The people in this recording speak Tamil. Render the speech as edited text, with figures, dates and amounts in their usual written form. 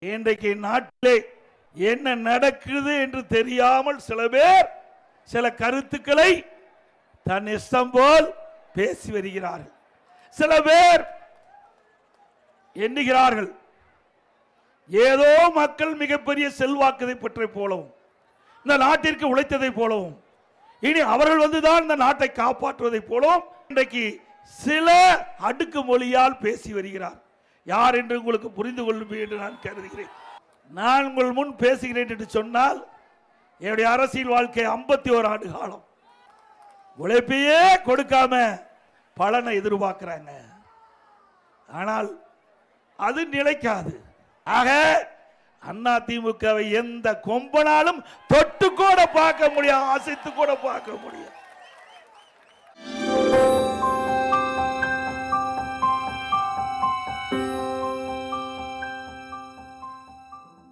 இன்றைக்கு நாட்டிலே என்ன நடக்குது என்று தெரியாமல் சில பேர் சில கருத்துக்களை தன் இஷ்டம் போல் பேசி வருகிறார்கள். சில பேர் எண்ணுகிறார்கள் ஏதோ மக்கள் மிகப்பெரிய செல்வாக்கதை பற்றி போலவும் இந்த நாட்டிற்கு உழைத்ததை போலவும் இனி அவர்கள் வந்துதான் இந்த நாட்டை காப்பாற்றுவதை போலவும் இன்றைக்கு சில அடுக்கு மொழியால் பேசி வருகிறார். யார் என்று உங்களுக்கு புரிந்து கொள்ளும் என்று நான் கருதுகிறேன். நான் உங்கள் முன் பேசுகிறேன் என்று சொன்னால் என்னுடைய அரசியல் வாழ்க்கை 51 ஆண்டு காலம் உழைப்பையே கொடுக்காம பலனை எதிர்பார்க்கிறாங்க. ஆனால் அது நிலைக்காது. ஆக அதிமுகவை எந்த கொம்பனாலும் தொட்டு கூட பார்க்க முடியாது, அசைத்து கூட பார்க்க முடியாது.